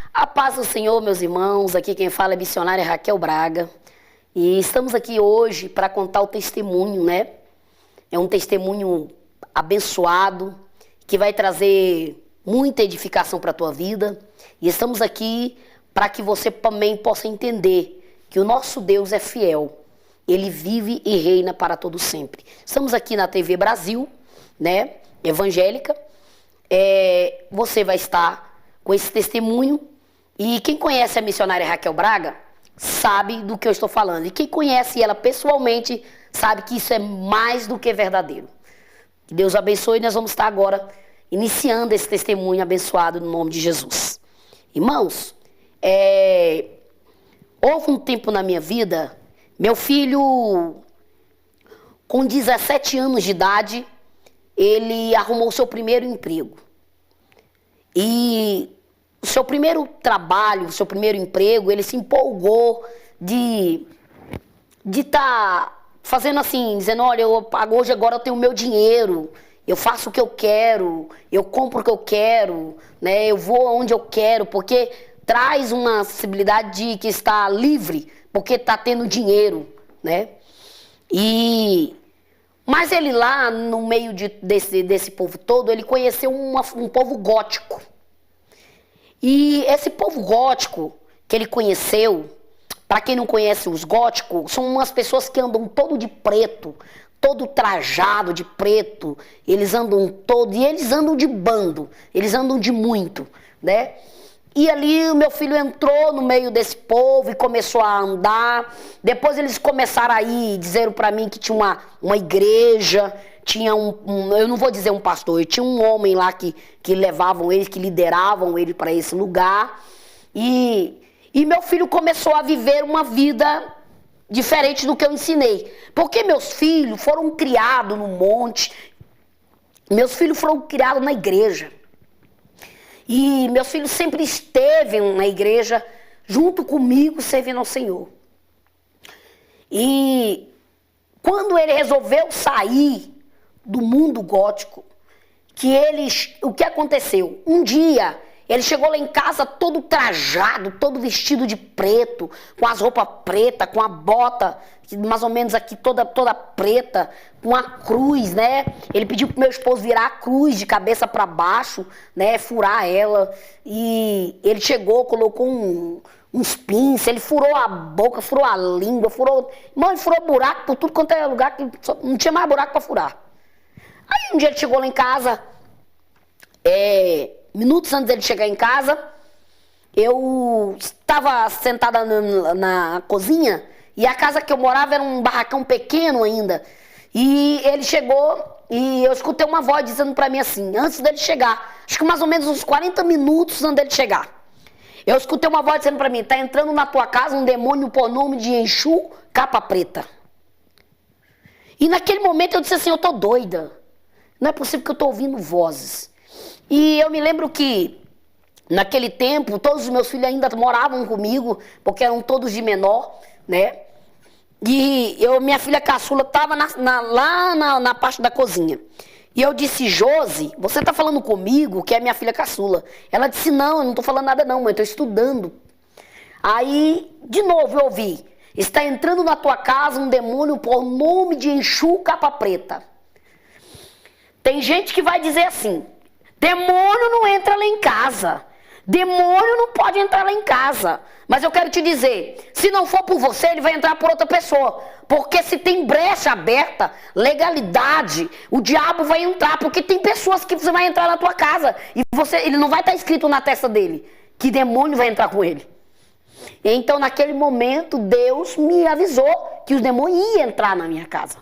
A paz do Senhor, meus irmãos. Aqui quem fala é missionária Raquel Braga. E estamos aqui hoje para contar o testemunho, né? É um testemunho abençoado, que vai trazer muita edificação para a tua vida. E estamos aqui para que você também possa entender que o nosso Deus é fiel. Ele vive e reina para todo sempre. Estamos aqui na TV Brasil, né? Evangélica. Você vai estar com esse testemunho. E quem conhece a missionária Raquel Braga sabe do que eu estou falando. E quem conhece ela pessoalmente sabe que isso é mais do que verdadeiro. Que Deus abençoe e nós vamos estar agora iniciando esse testemunho abençoado no nome de Jesus. Irmãos, houve um tempo na minha vida, meu filho, com 17 anos de idade, ele arrumou seu primeiro emprego. E o seu primeiro trabalho, o seu primeiro emprego, ele se empolgou de estar fazendo assim, dizendo, olha, hoje agora eu tenho o meu dinheiro, eu faço o que eu quero, eu compro o que eu quero, né? Eu vou onde eu quero, porque traz uma sensibilidade de que está livre, porque está tendo dinheiro, né? Mas ele lá, no meio desse povo todo, ele conheceu um povo gótico. E esse povo gótico que ele conheceu, para quem não conhece os góticos, são umas pessoas que andam todo de preto, todo trajado de preto, eles andam todo, e eles andam de bando, eles andam de muito, né? E ali o meu filho entrou no meio desse povo e começou a andar. Depois eles começaram a ir, disseram para mim que tinha uma igreja, tinha eu não vou dizer um pastor, tinha um homem lá que levavam ele, que lideravam ele para esse lugar. E meu filho começou a viver uma vida diferente do que eu ensinei. Porque meus filhos foram criados no monte, meus filhos foram criados na igreja. E meus filhos sempre esteve na igreja, junto comigo, servindo ao Senhor. E quando ele resolveu sair do mundo gótico, o que aconteceu? Um dia, ele chegou lá em casa todo trajado, todo vestido de preto, com as roupas pretas, com a bota, mais ou menos aqui toda preta, com a cruz, né? Ele pediu pro meu esposo virar a cruz de cabeça para baixo, né? Furar ela. E ele chegou, colocou uns pinças, ele furou a boca, furou a língua, ele furou buraco por tudo quanto é lugar, que não tinha mais buraco para furar. Aí um dia ele chegou lá em casa, minutos antes dele chegar em casa, eu estava sentada na cozinha, e a casa que eu morava era um barracão pequeno ainda. E ele chegou e eu escutei uma voz dizendo pra mim assim, antes dele chegar, acho que mais ou menos uns 40 minutos antes dele chegar. Eu escutei uma voz dizendo pra mim, tá entrando na tua casa um demônio por nome de Exu, capa preta. E naquele momento eu disse assim, eu tô doida. Não é possível que eu tô ouvindo vozes. E eu me lembro que naquele tempo todos os meus filhos ainda moravam comigo, porque eram todos de menor, né? E minha filha caçula estava lá na parte da cozinha. E eu disse, Josi, você está falando comigo que é minha filha caçula? Ela disse, não, eu não estou falando nada não, mãe, eu estou estudando. Aí, de novo eu ouvi, está entrando na tua casa um demônio por nome de Exu capa preta. Tem gente que vai dizer assim, demônio não entra lá em casa. Demônio não pode entrar lá em casa. Mas eu quero te dizer, se não for por você, ele vai entrar por outra pessoa. Porque se tem brecha aberta, legalidade, o diabo vai entrar. Porque tem pessoas que você vai entrar na tua casa e ele não vai estar escrito na testa dele que demônio vai entrar com ele. Então naquele momento Deus me avisou que os demônios iam entrar na minha casa.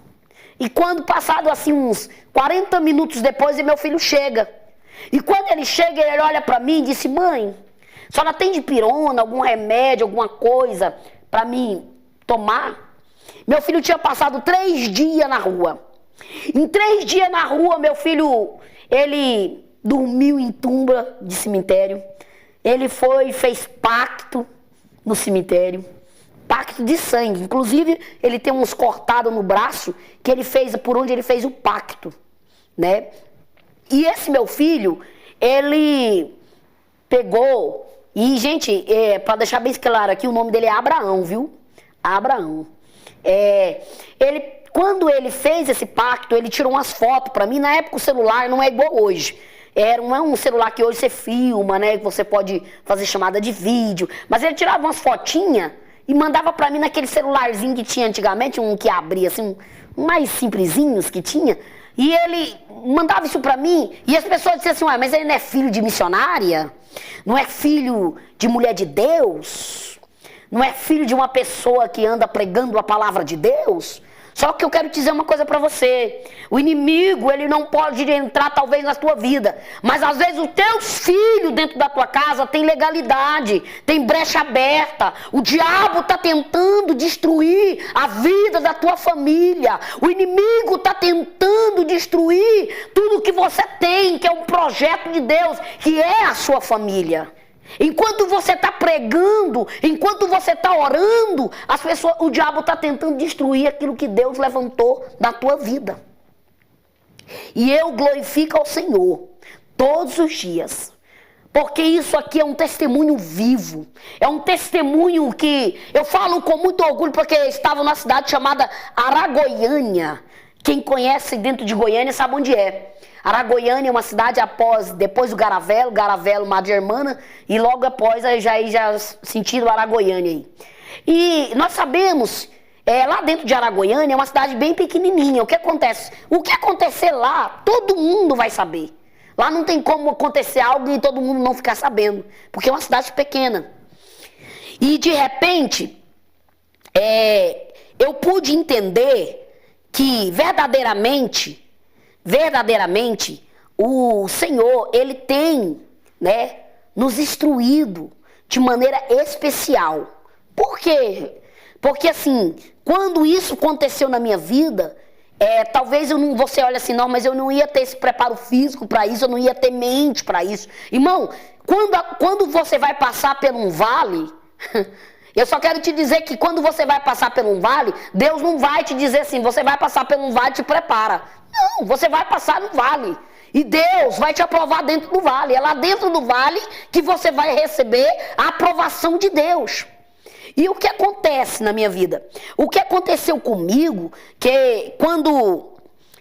E quando passado assim uns 40 minutos depois, meu filho chega. E quando ele chega, ele olha pra mim e disse, mãe, a senhora tem dipirona, algum remédio, alguma coisa pra mim tomar? Meu filho tinha passado 3 dias na rua. Em 3 dias na rua, meu filho, ele dormiu em tumba de cemitério. Ele fez pacto no cemitério. Pacto de sangue. Inclusive, ele tem uns cortados no braço que ele fez, por onde ele fez o pacto, né? E esse meu filho, ele pegou E, gente, para deixar bem claro aqui, o nome dele é Abraão, viu? Abraão. Quando ele fez esse pacto, ele tirou umas fotos para mim. Na época o celular não é igual hoje. Não é um celular que hoje você filma, né? Que você pode fazer chamada de vídeo. Mas ele tirava umas fotinhas e mandava para mim naquele celularzinho que tinha antigamente, um que abria assim, mais simplesinhos que tinha. E ele mandava isso para mim e as pessoas diziam assim, ué, mas ele não é filho de missionária? Não é filho de mulher de Deus? Não é filho de uma pessoa que anda pregando a palavra de Deus? Só que eu quero te dizer uma coisa pra você. O inimigo, ele não pode entrar talvez na tua vida. Mas às vezes os teus filhos dentro da tua casa tem legalidade, tem brecha aberta. O diabo está tentando destruir a vida da tua família. O inimigo está tentando destruir tudo que você tem, que é um projeto de Deus, que é a sua família. Enquanto você está pregando, enquanto você está orando, o diabo está tentando destruir aquilo que Deus levantou da tua vida. E eu glorifico ao Senhor todos os dias, porque isso aqui é um testemunho vivo, é um testemunho que eu falo com muito orgulho, porque eu estava numa cidade chamada Aragoiânia. Quem conhece dentro de Goiânia sabe onde é. Aragoiânia é uma cidade depois do Garavelo, Mar de Germana, e logo após já sentido Aragoiânia aí. E nós sabemos, lá dentro de Aragoiânia é uma cidade bem pequenininha. O que acontece? O que acontecer lá, todo mundo vai saber. Lá não tem como acontecer algo e todo mundo não ficar sabendo, porque é uma cidade pequena. E de repente, eu pude entender que verdadeiramente, o Senhor, Ele tem, né, nos instruído de maneira especial. Por quê? Porque assim, quando isso aconteceu na minha vida, talvez você olhe assim, não, mas eu não ia ter esse preparo físico para isso, eu não ia ter mente para isso. Irmão, quando você vai passar por um vale, eu só quero te dizer que quando você vai passar por um vale, Deus não vai te dizer assim, você vai passar por um vale, te prepara. Não, você vai passar no vale. E Deus vai te aprovar dentro do vale. É lá dentro do vale que você vai receber a aprovação de Deus. E o que acontece na minha vida? O que aconteceu comigo, que quando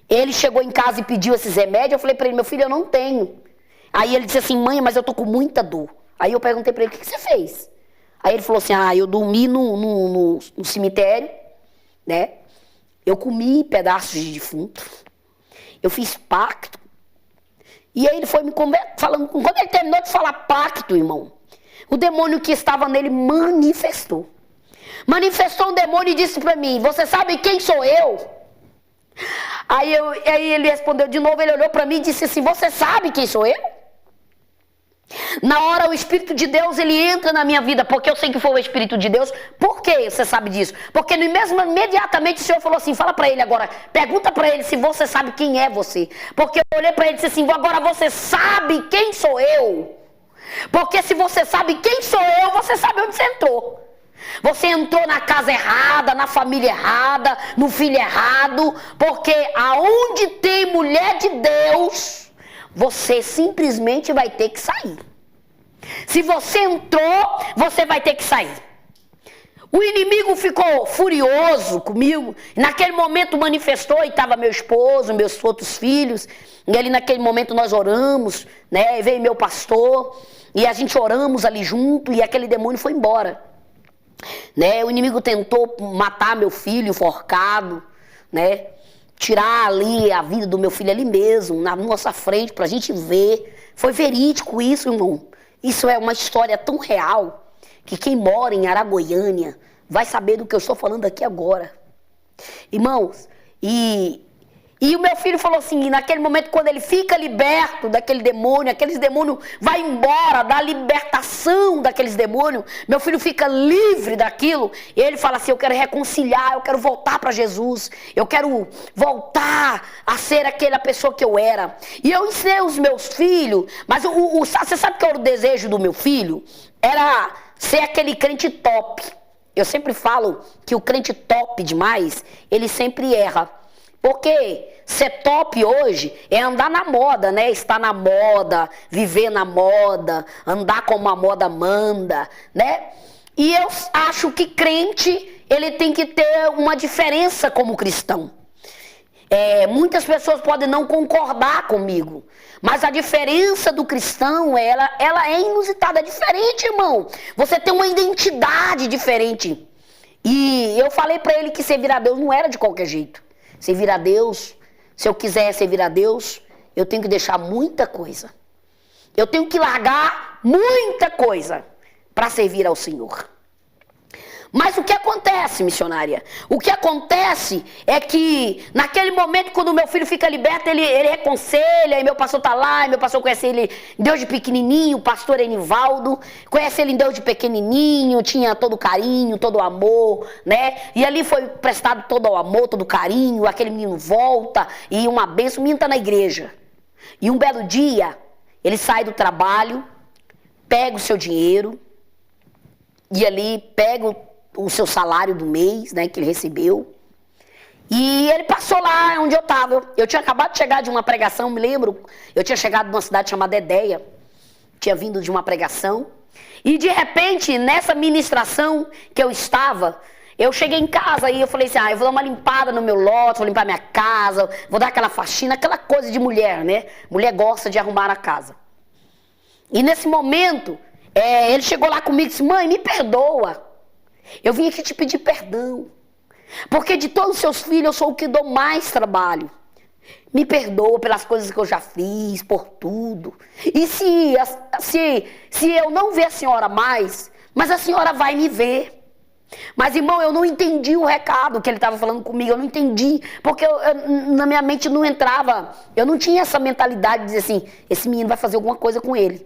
ele chegou em casa e pediu esses remédios, eu falei para ele, meu filho, eu não tenho. Aí ele disse assim, mãe, mas eu tô com muita dor. Aí eu perguntei para ele, o que você fez? Aí ele falou assim, eu dormi no cemitério, né? Eu comi pedaços de defunto. Eu fiz pacto. E aí ele foi me falando. Quando ele terminou de falar pacto, irmão, o demônio que estava nele manifestou. Manifestou um demônio e disse para mim, você sabe quem sou eu? Aí ele respondeu de novo, ele olhou para mim e disse assim, você sabe quem sou eu? Na hora o Espírito de Deus, ele entra na minha vida, porque eu sei que foi o Espírito de Deus. Por que você sabe disso? Porque imediatamente o Senhor falou assim, fala para ele agora, pergunta para ele se você sabe quem é você. Porque eu olhei para ele e disse assim, agora você sabe quem sou eu? Porque se você sabe quem sou eu, você sabe onde você entrou. Você entrou na casa errada, na família errada, no filho errado, porque aonde tem mulher de Deus, você simplesmente vai ter que sair. Se você entrou, você vai ter que sair. O inimigo ficou furioso comigo. Naquele momento manifestou, e estava meu esposo, meus outros filhos. E ali naquele momento nós oramos, né? E veio meu pastor, e a gente oramos ali junto, e aquele demônio foi embora. Né? O inimigo tentou matar meu filho enforcado, né? Tirar ali a vida do meu filho ali mesmo, na nossa frente, pra gente ver. Foi verídico isso, irmão. Isso é uma história tão real, que quem mora em Aragoiânia vai saber do que eu estou falando aqui agora. Irmãos, e o meu filho falou assim, naquele momento quando ele fica liberto daquele demônio, aqueles demônios vai embora, da libertação daqueles demônios, meu filho fica livre daquilo, e ele fala assim, eu quero reconciliar, eu quero voltar para Jesus, eu quero voltar a ser aquela pessoa que eu era. E eu ensinei os meus filhos, mas você sabe que era o desejo do meu filho? Era ser aquele crente top. Eu sempre falo que o crente top demais, ele sempre erra. Porque ser top hoje é andar na moda, né? Estar na moda, viver na moda, andar como a moda manda, né? E eu acho que crente, ele tem que ter uma diferença como cristão. Muitas pessoas podem não concordar comigo, mas a diferença do cristão, ela é inusitada, é diferente, irmão. Você tem uma identidade diferente. E eu falei pra ele que servir a Deus não era de qualquer jeito. Servir a Deus, se eu quiser servir a Deus, eu tenho que deixar muita coisa. Eu tenho que largar muita coisa para servir ao Senhor. Mas o que acontece, missionária? O que acontece é que naquele momento, quando o meu filho fica liberto, ele reconselha, e meu pastor está lá, e meu pastor conhece ele em Deus de pequenininho, o pastor Enivaldo, conhece ele em Deus de pequenininho, tinha todo o carinho, todo o amor, né? E ali foi prestado todo o amor, todo o carinho, aquele menino volta, e uma bênção, o menino está na igreja. E um belo dia, ele sai do trabalho, pega o seu dinheiro, e ali pega o seu salário do mês, né, que ele recebeu. E ele passou lá onde eu estava. Eu tinha acabado de chegar de uma pregação, me lembro. Eu tinha chegado de uma cidade chamada Edéia. Tinha vindo de uma pregação. E de repente, nessa ministração que eu estava, eu cheguei em casa e eu falei assim, eu vou dar uma limpada no meu lote, vou limpar minha casa, vou dar aquela faxina, aquela coisa de mulher, né? Mulher gosta de arrumar a casa. E nesse momento, ele chegou lá comigo e disse, mãe, me perdoa. Eu vim aqui te pedir perdão, porque de todos os seus filhos eu sou o que dou mais trabalho. Me perdoa pelas coisas que eu já fiz, por tudo. E se eu não ver a senhora mais, mas a senhora vai me ver. Mas, irmão, eu não entendi o recado que ele estava falando comigo, eu não entendi, porque na minha mente não entrava, eu não tinha essa mentalidade de dizer assim, esse menino vai fazer alguma coisa com ele.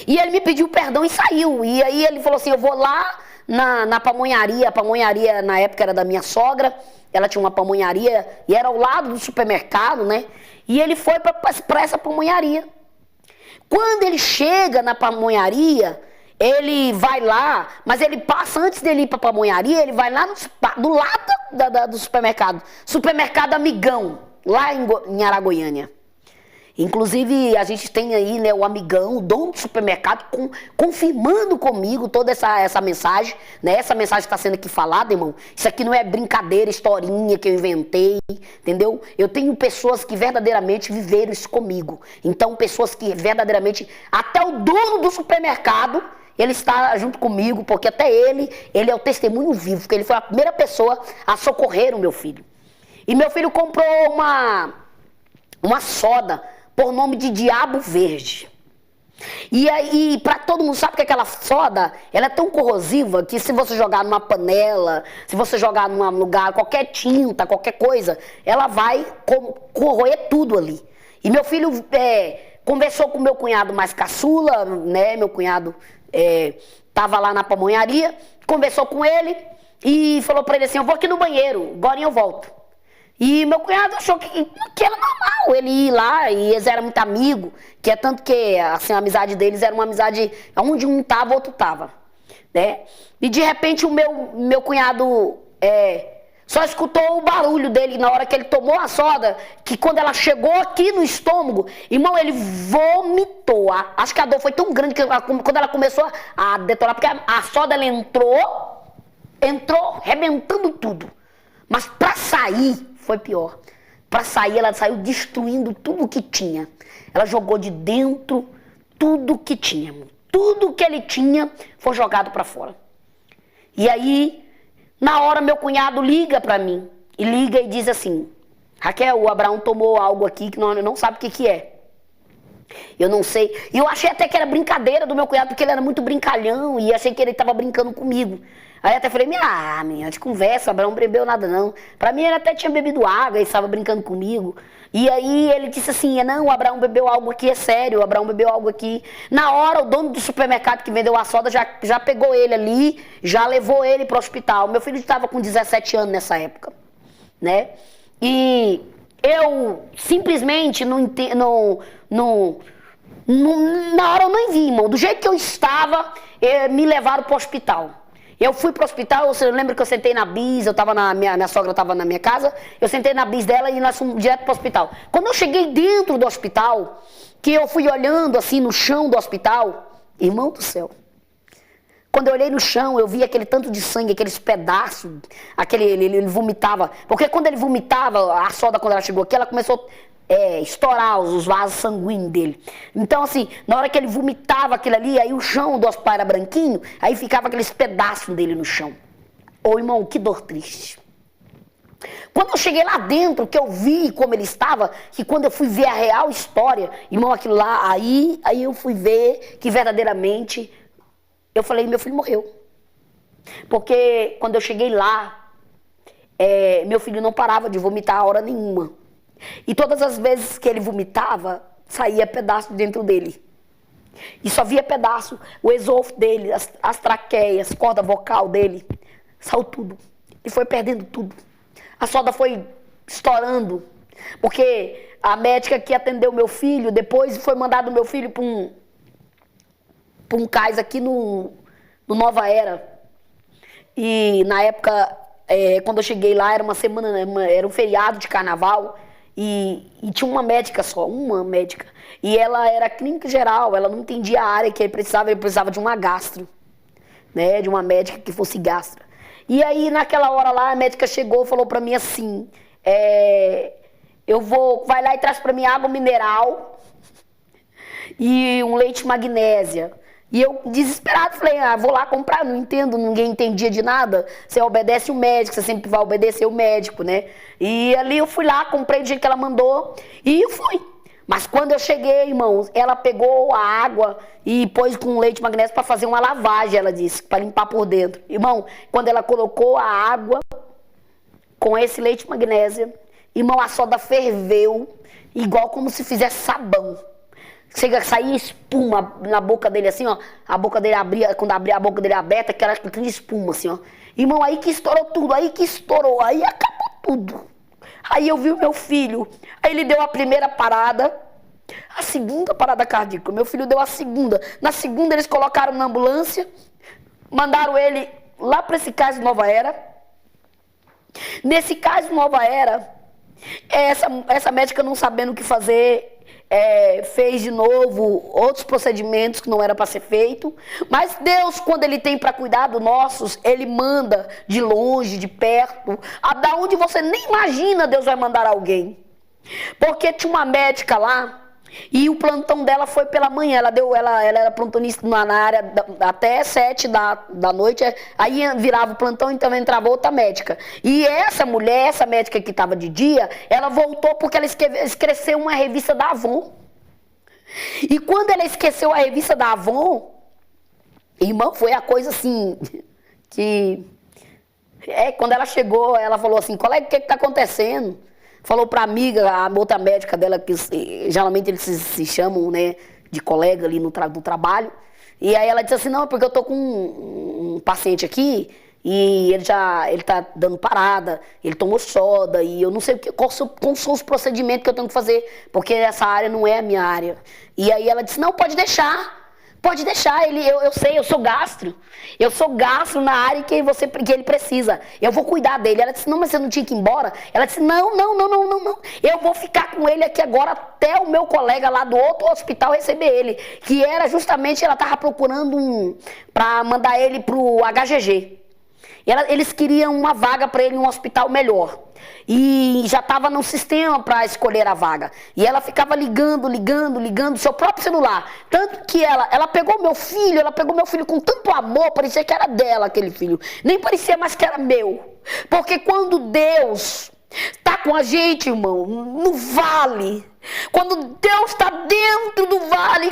E ele me pediu perdão e saiu, e aí ele falou assim, eu vou lá na pamonharia. A pamonharia na época era da minha sogra, ela tinha uma pamonharia e era ao lado do supermercado, né? E ele foi para essa pamonharia. Quando ele chega na pamonharia, ele vai lá, mas ele passa, antes dele ir para a pamonharia, ele vai lá do lado do supermercado, supermercado Amigão, lá em Araguaiânia. Inclusive, a gente tem aí, né, o Amigão, o dono do supermercado, confirmando comigo toda essa mensagem, né? Essa mensagem está sendo aqui falada, irmão. Isso aqui não é brincadeira, historinha que eu inventei, entendeu? Eu tenho pessoas que verdadeiramente viveram isso comigo. Então, pessoas que verdadeiramente, até o dono do supermercado, ele está junto comigo, porque até ele é o testemunho vivo, porque ele foi a primeira pessoa a socorrer o meu filho. E meu filho comprou uma soda por nome de Diabo Verde. E aí, pra todo mundo, sabe que aquela soda, ela é tão corrosiva que se você jogar numa panela, se você jogar num lugar, qualquer tinta, qualquer coisa, ela vai corroer tudo ali. E meu filho conversou com meu cunhado mais caçula, né? Meu cunhado tava lá na pamonharia, conversou com ele e falou pra ele assim, eu vou aqui no banheiro, agora eu volto. E meu cunhado achou que era normal ele ir lá, e eles eram muito amigos, que é tanto que assim, a amizade deles era uma amizade onde um tava, o outro tava, né? E de repente o meu cunhado só escutou o barulho dele na hora que ele tomou a soda, que quando ela chegou aqui no estômago, irmão, ele vomitou. Acho que a dor foi tão grande que quando ela começou a detonar, porque a soda ela entrou arrebentando tudo. Mas para sair foi pior. Para sair, ela saiu destruindo tudo que tinha. Ela jogou de dentro tudo que tinha. Tudo que ele tinha foi jogado para fora. E aí, na hora, meu cunhado liga para mim. E liga e diz assim, Raquel, o Abraão tomou algo aqui que não sabe o que é. Eu não sei. E eu achei até que era brincadeira do meu cunhado, porque ele era muito brincalhão. E achei que ele estava brincando comigo. Aí até falei, minha de conversa, o Abraão não bebeu nada não. Pra mim ele até tinha bebido água e estava brincando comigo. E aí ele disse assim, não, o Abraão bebeu algo aqui, é sério, o Abraão bebeu algo aqui. Na hora o dono do supermercado que vendeu a soda já pegou ele ali, já levou ele para o hospital. Meu filho estava com 17 anos nessa época, né? E eu simplesmente na hora eu não vi, irmão. Do jeito que eu estava, me levaram para o hospital. Eu fui pro hospital, eu lembro que eu sentei na bis, minha sogra estava na minha casa, eu sentei na bis dela e nós fomos direto pro hospital. Quando eu cheguei dentro do hospital, que eu fui olhando assim no chão do hospital, irmão do céu, quando eu olhei no chão, eu vi aquele tanto de sangue, aqueles pedaços, ele vomitava. Porque quando ele vomitava, a soda, quando ela chegou aqui, ela começou a estourar os vasos sanguíneos dele. Então, assim, na hora que ele vomitava aquilo ali, aí o chão do hospital era branquinho, aí ficava aqueles pedaços dele no chão. Ô, irmão, que dor triste. Quando eu cheguei lá dentro, que eu vi como ele estava, que quando eu fui ver a real história, irmão, aquilo lá, aí eu fui ver que verdadeiramente... Eu falei, meu filho morreu. Porque quando eu cheguei lá, meu filho não parava de vomitar a hora nenhuma. E todas as vezes que ele vomitava, saía pedaço dentro dele. E só via pedaço, o esôfago dele, as traqueias, corda vocal dele. Saiu tudo. Ele foi perdendo tudo. A soda foi estourando. Porque a médica que atendeu meu filho, depois foi mandado meu filho para um cais aqui no Nova Era. E na época, quando eu cheguei lá, era uma semana, era um feriado de carnaval, e tinha uma médica só, uma médica. E ela era clínica geral, ela não entendia a área que ele precisava de uma gastro, né, de uma médica que fosse gastro. E aí, naquela hora lá, a médica chegou e falou pra mim assim, vai lá e traz pra mim água mineral e um leite magnésia. E eu, desesperado, falei, vou lá comprar, não entendo, ninguém entendia de nada. Você obedece o médico, você sempre vai obedecer o médico, né? E ali eu fui lá, comprei do jeito que ela mandou e eu fui. Mas quando eu cheguei, irmãos, ela pegou a água e pôs com leite magnésio para fazer uma lavagem, ela disse, para limpar por dentro. Irmão, quando ela colocou a água com esse leite magnésio, irmão, a soda ferveu, igual como se fizesse sabão. Chega a sair espuma na boca dele, assim, ó. A boca dele abria, quando abria a boca dele aberta, que era aquele espuma, assim, ó. Irmão, aí que estourou tudo, aí acabou tudo. Aí eu vi o meu filho, aí ele deu a primeira parada, a segunda parada cardíaca, meu filho deu a segunda. Na segunda eles colocaram na ambulância, mandaram ele lá para esse cais de Nova Era. Nesse cais de Nova Era, essa médica não sabendo o que fazer, fez de novo outros procedimentos que não era para ser feito, mas Deus, quando Ele tem para cuidar dos nossos, Ele manda de longe, de perto, da onde você nem imagina Deus vai mandar alguém. Porque tinha uma médica lá e o plantão dela foi pela manhã, ela era plantonista na área até 7 da noite, aí virava o plantão, então entrava outra médica. E essa mulher, essa médica que estava de dia, ela voltou porque ela esqueceu uma revista da Avon. E quando ela esqueceu a revista da Avon, irmão, foi a coisa assim, que... quando ela chegou, ela falou assim, colega, o que está acontecendo? Falou pra amiga, a outra médica dela, que geralmente eles se chamam, né, de colega ali no trabalho. E aí ela disse assim, não, porque eu tô com um paciente aqui e ele tá dando parada, ele tomou soda e eu não sei quais são os procedimentos que eu tenho que fazer, porque essa área não é a minha área. E aí ela disse, não, pode deixar, eu sei, eu sou gastro na área que ele precisa, eu vou cuidar dele. Ela disse, não, mas você não tinha que ir embora? Ela disse, não, eu vou ficar com ele aqui agora até o meu colega lá do outro hospital receber ele, que era justamente, ela estava procurando para mandar ele pro HGG. Eles queriam uma vaga para ele em um hospital melhor. E já estava no sistema para escolher a vaga. E ela ficava ligando, seu próprio celular. Tanto que ela pegou meu filho com tanto amor, parecia que era dela aquele filho. Nem parecia mais que era meu. Porque quando Deus está com a gente, irmão, no vale, quando Deus está dentro do vale,